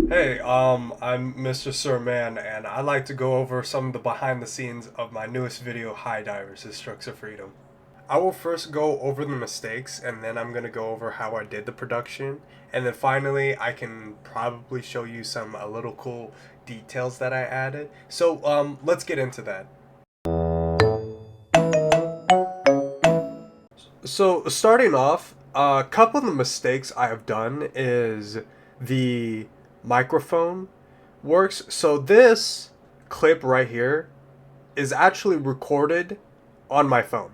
Hey, I'm Mr. Sir Man, and I like to go over some of the behind the scenes of my newest video, HighDivers, His Strokes of Freedom. I will first go over the mistakes, and then I'm gonna go over how I did the production, and then finally I can probably show you some a little cool details that I added. So, let's get into that. So, starting off, a couple of the mistakes I have done is the microphone works. So this clip right here is actually recorded on my phone,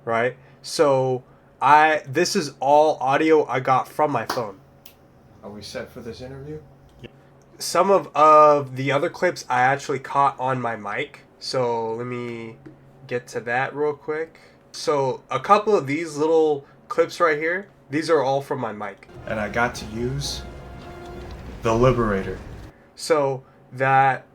right? So I this is all audio I got from my phone. Are we set for this interview? Some of the other clips I actually caught on my mic. So let me get to that real quick. So a couple of these little clips right here, these are all from my mic. And I got to use the Liberator. So that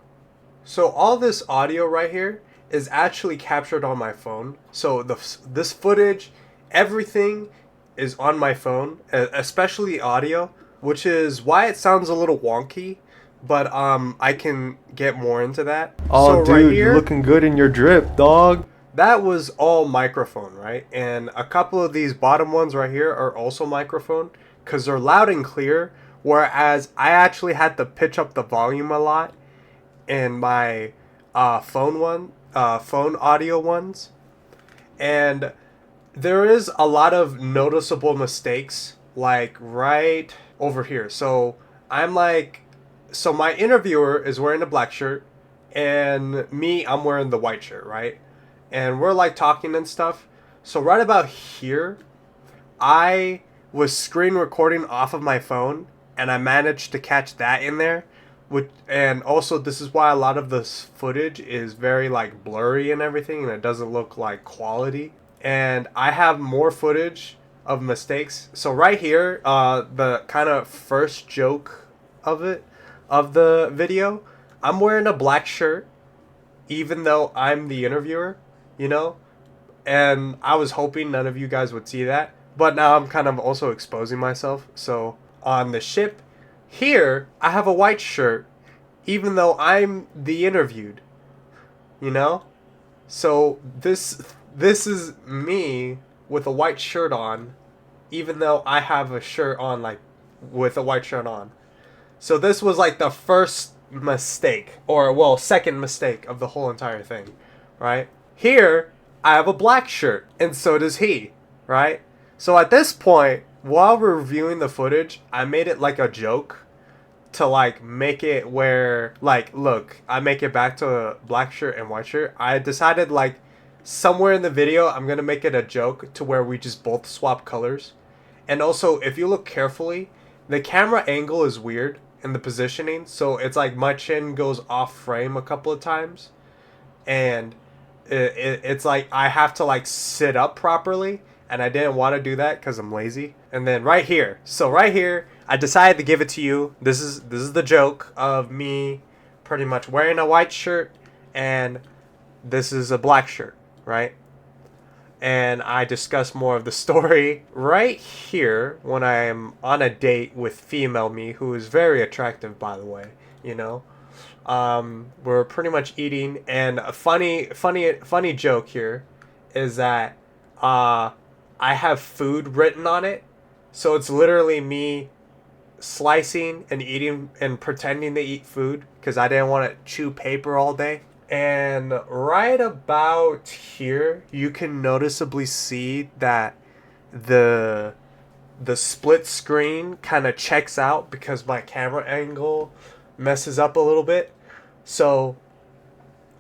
so all this audio right here is actually captured on my phone. So this footage, everything is on my phone, especially the audio, which is why it sounds a little wonky. But I can get more into that. Oh, So dude, right you're here, looking good in your drip, dog. that was all microphone, right? And a couple of these bottom ones right here are also microphone because they're loud and clear. Whereas I actually had to pitch up the volume a lot in my phone audio ones, and there is a lot of noticeable mistakes, like right over here. So I'm like, so my interviewer is wearing a black shirt, and me, I'm wearing the white shirt, right? And we're like talking and stuff. So right about here, I was screen recording off of my phone, and I managed to catch that in there. And also this is why a lot of this footage is very like blurry and everything, and it doesn't look like quality. And I have more footage of mistakes. So right here, the kind of first joke of it, of the video, I'm wearing a black shirt, even though I'm the interviewer, you know, and I was hoping none of you guys would see that. But now I'm kind of also exposing myself. So on the ship here, I have a white shirt, even though I'm the interviewed. You know, so this is me with a white shirt on, even though I have a shirt on like with a white shirt on. So this was like the first mistake, or well, second mistake of the whole entire thing, right? Here, I have a black shirt, and so does he, right? So at this point, while we're reviewing the footage, I made it like a joke to like make it where like, look, I make it back to a black shirt and white shirt. I decided like somewhere in the video I'm gonna make it a joke to where we just both swap colors. And also, if you look carefully, the camera angle is weird in the positioning, so it's like my chin goes off frame a couple of times, and it's like I have to like sit up properly, and I didn't want to do that because I'm lazy. And then right here, so right here, I decided to give it to you. This is the joke of me pretty much wearing a white shirt, and this is a black shirt, right? And I discuss more of the story right here when I am on a date with female me, who is very attractive, by the way. You know, we're pretty much eating, and a funny joke here is that I have food written on it, so it's literally me slicing and eating and pretending to eat food because I didn't want to chew paper all day. And right about here, you can noticeably see that the the split screen kind of checks out because my camera angle messes up a little bit. So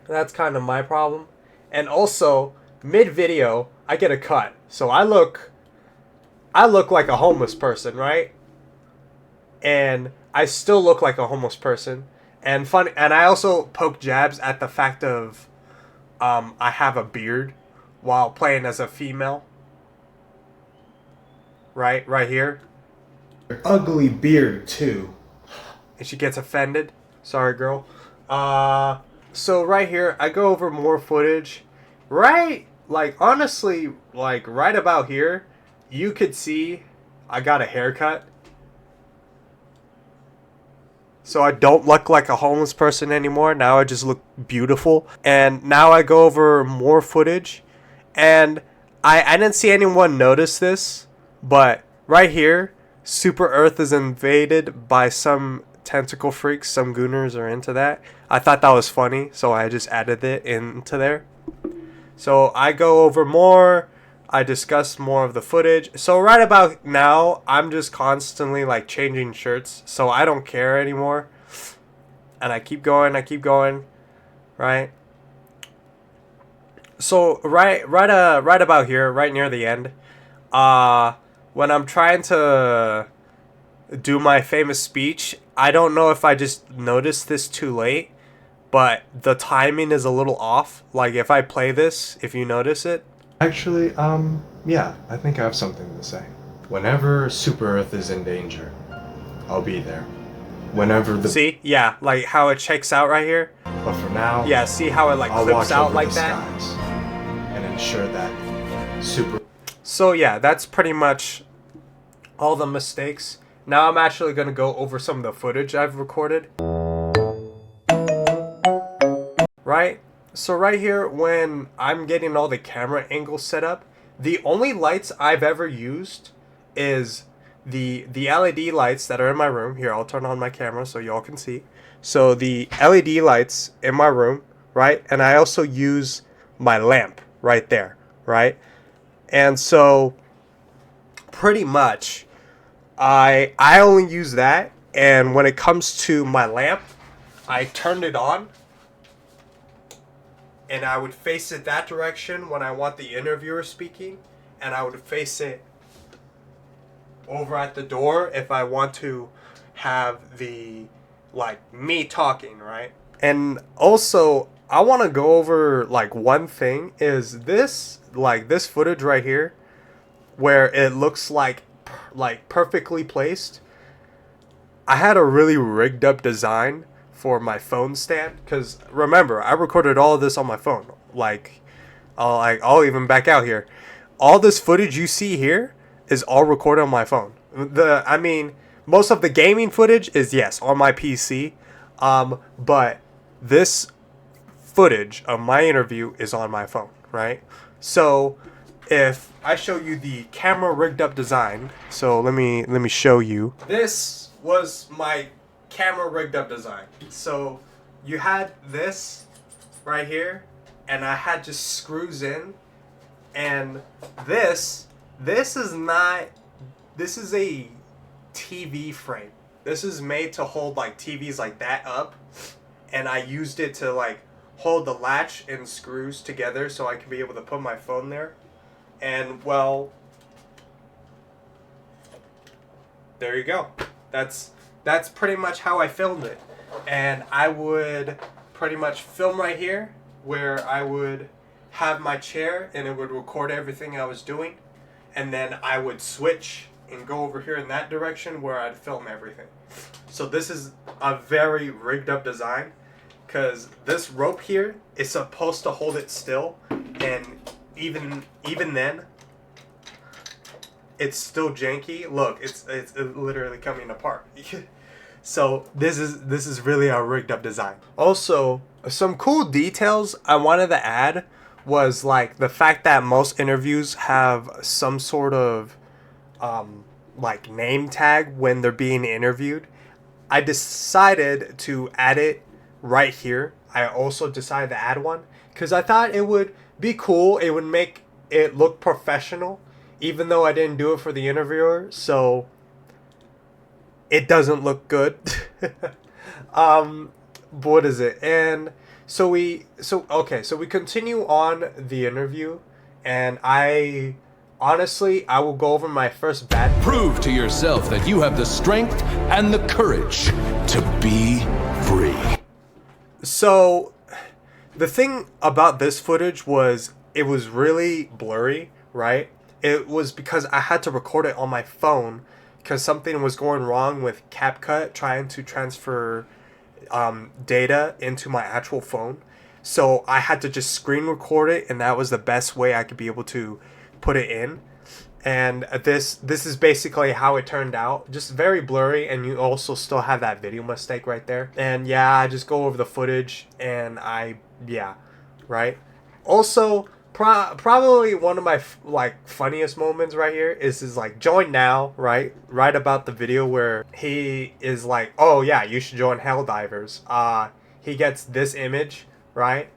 that's kind of my problem. And also, mid video, I get a cut. So I look like a homeless person, right? And I still look like a homeless person. And funny, and I also poke jabs at the fact of I have a beard while playing as a female. Right here. Ugly beard, too. And she gets offended. Sorry, girl. So right here, I go over more footage. Right, like honestly, like right about here, you could see I got a haircut. So I don't look like a homeless person anymore. Now I just look beautiful. And now I go over more footage. And I didn't see anyone notice this, but right here, Super Earth is invaded by some tentacle freaks. Some gooners are into that. I thought that was funny, so I just added it into there. So I go over more. I discuss more of the footage. So right about now, I'm just constantly like changing shirts. So I don't care anymore. And I keep going, right? So right about here, right near the end, uh when I'm trying to do my famous speech, I don't know if I just noticed this too late, but the timing is a little off. Like if I play this, if you notice it. Actually, yeah, I think I have something to say. Whenever Super Earth is in danger, I'll be there. Whenever the See? Yeah, like how it checks out right here. But for now, Yeah, see how it like I'll clips watch out over like the that? skies and ensure that Super So yeah, that's pretty much all the mistakes. Now I'm actually going to go over some of the footage I've recorded. Right? So right here, when I'm getting all the camera angles set up, the only lights I've ever used is the LED lights that are in my room. Here, I'll turn on my camera so y'all can see. So the LED lights in my room, right? And I also use my lamp right there, right? And so pretty much I only use that, and when it comes to my lamp, I turned it on and I would face it that direction when I want the interviewer speaking, and I would face it over at the door if I want to have the like me talking, right? And also I want to go over like one thing is this footage right here where it looks like perfectly placed. I had a really rigged up design for my phone stand because remember I recorded all of this on my phone. I'll even back out here. All this footage you see here is all recorded on my phone. I mean, most of the gaming footage is yes on my PC, but this footage of my interview is on my phone, right? So if I show you the camera rigged up design, so let me show you. This was my camera rigged up design. So you had this right here, and I had just screws in, and this is not. This is a TV frame. This is made to hold like TVs like that up, and I used it to like hold the latch and screws together so I could be able to put my phone there. And well, there you go. That's pretty much how I filmed it. And I would pretty much film right here where I would have my chair and it would record everything I was doing. And then I would switch and go over here in that direction where I'd film everything. So this is a very rigged up design because this rope here is supposed to hold it still, and even then it's still janky. Look, it's literally coming apart. So this is really a rigged up design. Also, some cool details I wanted to add was like the fact that most interviews have some sort of like name tag when they're being interviewed. I decided to add it right here. I also decided to add one because I thought it would be cool. It would make it look professional, even though I didn't do it for the interviewer. So it doesn't look good. What is it? And so we continue on the interview, and honestly, I will go over my first bad. Prove to yourself that you have the strength and the courage to be free. So, the thing about this footage was it was really blurry, right? It was because I had to record it on my phone because something was going wrong with CapCut trying to transfer data into my actual phone. So I had to just screen record it, and that was the best way I could be able to put it in. And this is basically how it turned out. Just very blurry, and you also still have that video mistake right there. And yeah, I just go over the footage, and yeah, right. Also, probably one of my like funniest moments right here is like join now, right about the video where he is like, oh yeah, you should join HighDivers. He gets this image, right,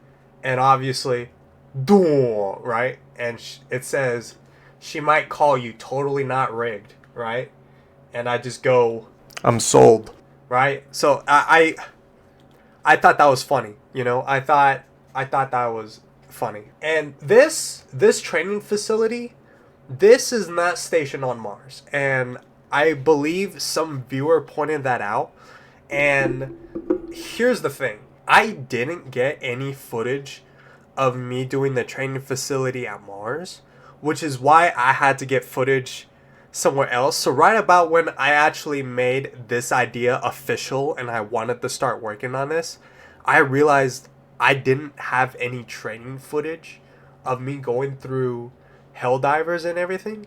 and obviously, right, and it says, she might call you totally not rigged, right? And I just go, I'm sold, right? So I thought that was funny, you know. I thought that was funny. And this training facility, this is not stationed on Mars, and I believe some viewer pointed that out. And here's the thing: I didn't get any footage of me doing the training facility at Mars, which is why I had to get footage somewhere else. So right about when I actually made this idea official and I wanted to start working on this, I realized I didn't have any training footage of me going through HighDivers and everything.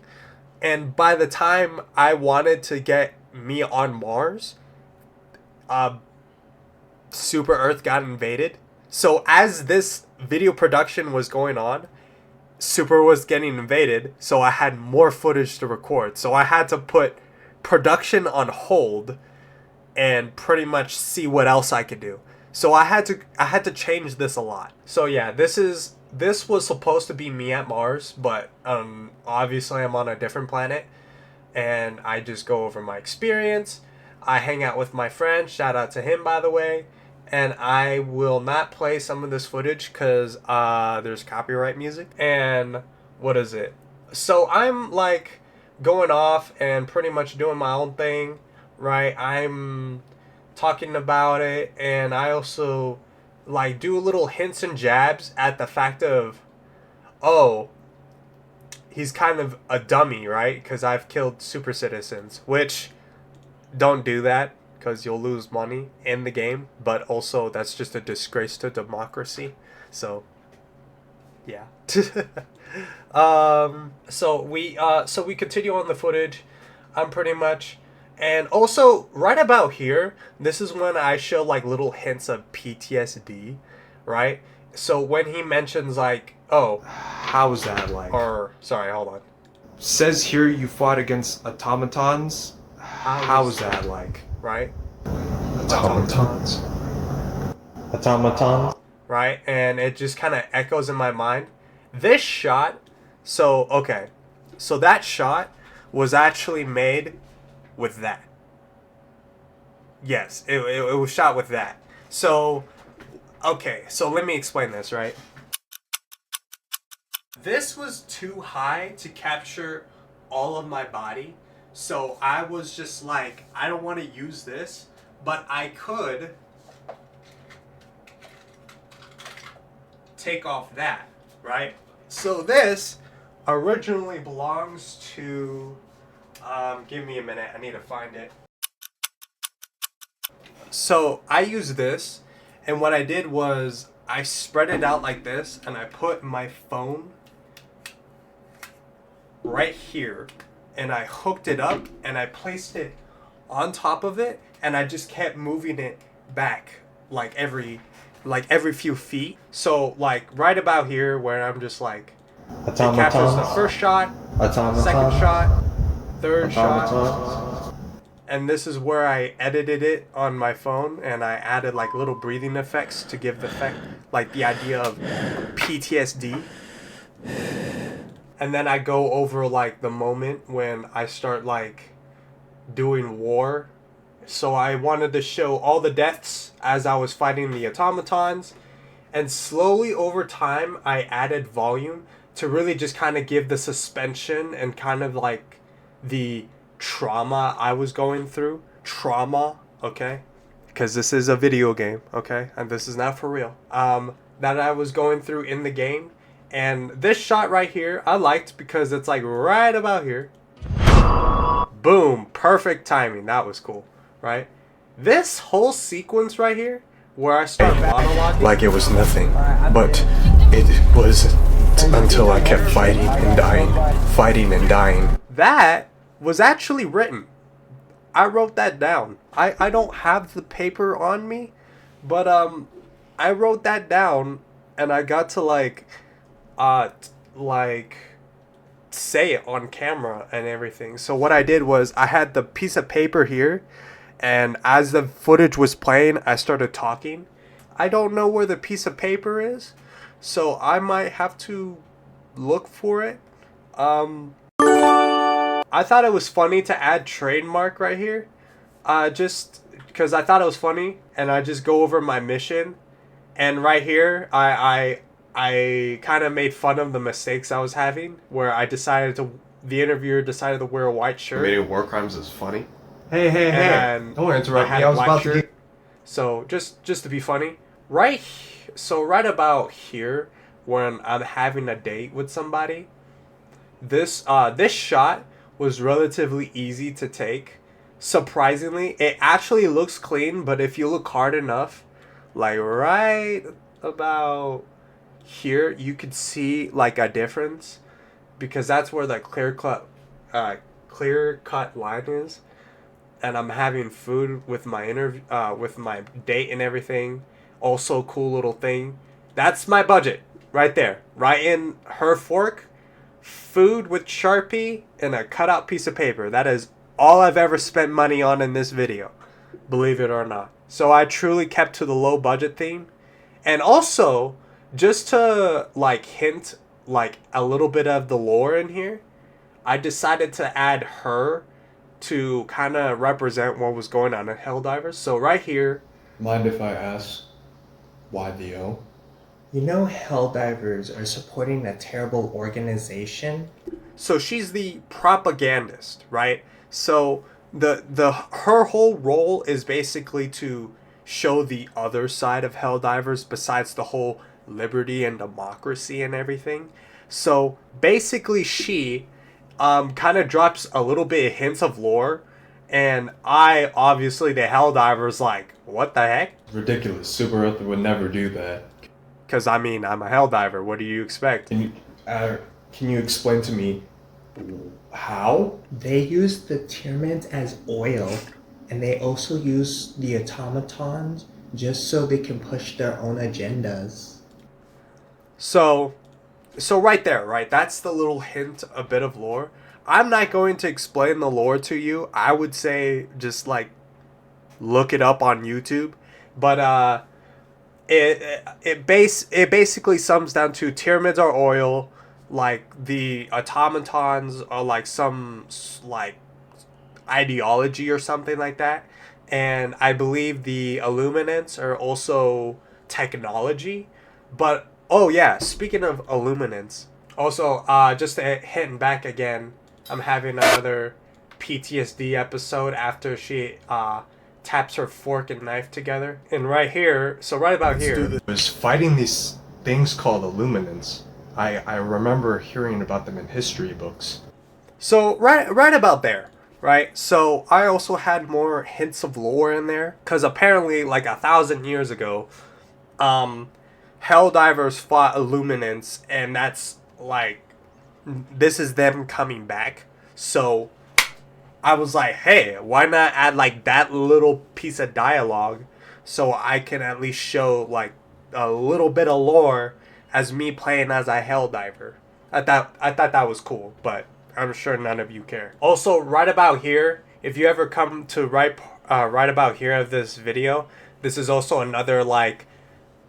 And by the time I wanted to get me on Mars, Super Earth got invaded. So as this video production was going on, Super was getting invaded, so I had more footage to record. So I had to put production on hold and pretty much see what else I could do. So I had to change this a lot. So yeah, this was supposed to be me at Mars, but obviously I'm on a different planet, and I just go over my experience. I hang out with my friend, shout out to him by the way. And I will not play some of this footage because there's copyright music. And what is it? So I'm like going off and pretty much doing my own thing, right? I'm talking about it, and I also like do little hints and jabs at the fact of, oh, he's kind of a dummy, right? Because I've killed super citizens, which don't do that, because you'll lose money in the game, but also that's just a disgrace to democracy. So yeah. So we continue on the footage. I'm pretty much, and also right about here, this is when I show like little hints of PTSD, right? So when he mentions like, oh, How's that like? or sorry, hold on. Says here you fought against automatons. How's that like? Right? Automatons. Automatons. Right? And it just kind of echoes in my mind. This shot, so, okay. So that shot was actually made with that. Yes, it was shot with that. So, okay, so let me explain this, right? This was too high to capture all of my body. So I was just like, I don't want to use this, but I could take off that, right? So this originally belongs to, give me a minute, I need to find it. So I use this, and what I did was I spread it out like this, and I put my phone right here, and I hooked it up, and I placed it on top of it, and I just kept moving it back like every few feet. So like right about here where I'm just like, it captures the first shot, second shot, third shot, and this is where I edited it on my phone, and I added like little breathing effects to give the effect, like the idea of PTSD. And then I go over like the moment when I start like doing war. So I wanted to show all the deaths as I was fighting the automatons. And slowly over time, I added volume to really just kind of give the suspension and kind of like the trauma I was going through. Trauma, okay? Because this is a video game, okay? And this is not for real. That I was going through in the game. And this shot right here, I liked because it's like right about here. Boom, perfect timing. That was cool, right? This whole sequence right here, where I start monologuing, Like it was nothing, but it was worked until I kept fighting and dying. That was actually written. I wrote that down. I don't have the paper on me, but I wrote that down and I got to like say it on camera and everything. So what I did was I had the piece of paper here, and as the footage was playing, I started talking. I don't know where the piece of paper is, so I might have to look for it. I thought it was funny to add trademark right here. Just because I thought it was funny, and I just go over my mission, and right here I kind of made fun of the mistakes I was having, where the interviewer decided to wear a white shirt. Committing war crimes is funny. Hey! Don't interrupt me. I was about to get... So just to be funny, so right about here, when I'm having a date with somebody, this shot was relatively easy to take. Surprisingly, it actually looks clean, but if you look hard enough, like right about here, you could see like a difference, because that's where the clear cut line is. And I'm having food with my with my date and everything. Also, cool little thing. That's my budget right there, right in her fork. Food with Sharpie and a cutout piece of paper. That is all I've ever spent money on in this video, believe it or not. So I truly kept to the low budget theme. And also, just to like hint like a little bit of the lore in here, I decided to add her to kind of represent what was going on in HighDivers. So right here. Mind if I ask why the O? You know HighDivers are supporting a terrible organization? So she's the propagandist, right? So her whole role is basically to show the other side of HighDivers besides the whole liberty and democracy and everything. So basically she kind of drops a little bit of hints of lore, and obviously the HighDivers like, what the heck? Ridiculous. Super Earth would never do that. Because, I mean, I'm a HighDiver. What do you expect? Can you explain to me how? They use the Tyranids as oil, and they also use the automatons just so they can push their own agendas. So right there, right? That's the little hint, a bit of lore. I'm not going to explain the lore to you. I would say just, like, look it up on YouTube. But, it basically sums down to Tyranids are oil, like the automatons are like some like ideology or something like that, and I believe the Illuminants are also technology. But oh yeah, speaking of Illuminants, also just hitting back again, I'm having another PTSD episode after she taps her fork and knife together. And right here, so right about here, was fighting these things called Illuminants. I remember hearing about them in history books. So right about there, right? So I also had more hints of lore in there, because apparently like 1,000 years ago, HighDivers fought Illuminants, and that's like, this is them coming back. So I was like, hey, why not add like that little piece of dialogue so I can at least show like a little bit of lore as me playing as a HighDiver. I thought that was cool, but I'm sure none of you care. Also, right about here, if you ever come to right about here of this video, this is also another like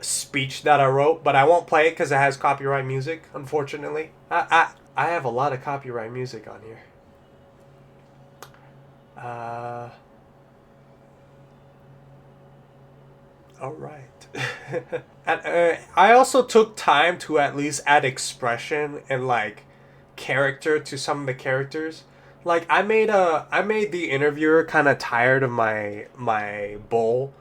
speech that I wrote, but I won't play it because it has copyright music, unfortunately. I have a lot of copyright music on here. All right. And, I also took time to at least add expression and like character to some of the characters. Like I made the interviewer kind of tired of my bull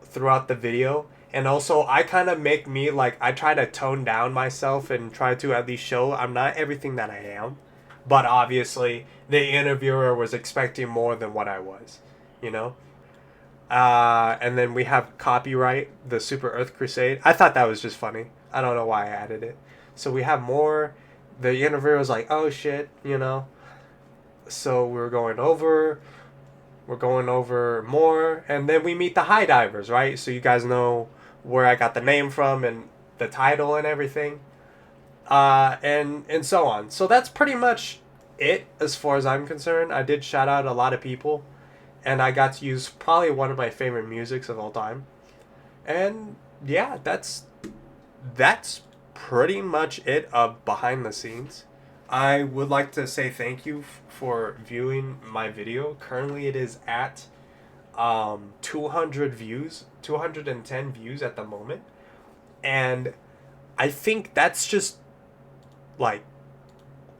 throughout the video, and also I kind of make me like, I try to tone down myself and try to at least show I'm not everything that I am. But obviously, the interviewer was expecting more than what I was, you know? And then we have copyright, the Super Earth Crusade. I thought that was just funny. I don't know why I added it. So we have more. The interviewer was like, oh shit, you know. So we're going over more, and then we meet the HighDivers, right? So you guys know where I got the name from and the title and everything, and so on. So that's pretty much it as far as I'm concerned. I did shout out a lot of people, and I got to use probably one of my favorite musics of all time. And yeah, that's pretty much it of behind the scenes. I would like to say thank you for viewing my video. Currently, it is at 200 views, 210 views at the moment. And I think that's just like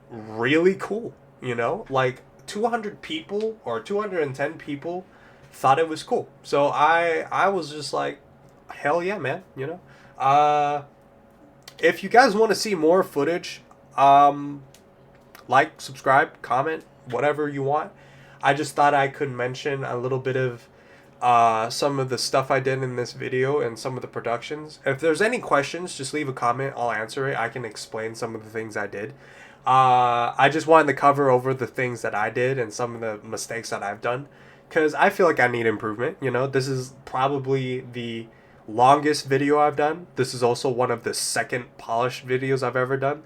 really cool, you know? Like 200 people or 210 people thought it was cool. So I was just like, hell yeah, man, you know? If you guys want to see more footage, like, subscribe, comment, whatever you want. I just thought I could mention a little bit of some of the stuff I did in this video and some of the productions. If there's any questions, just leave a comment. I'll answer it. I can explain some of the things I did. I just wanted to cover over the things that I did and some of the mistakes that I've done, because I feel like I need improvement. You know, this is probably the longest video I've done. This is also one of the second polished videos I've ever done.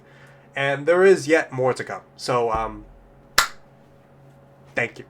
And there is yet more to come. So, thank you.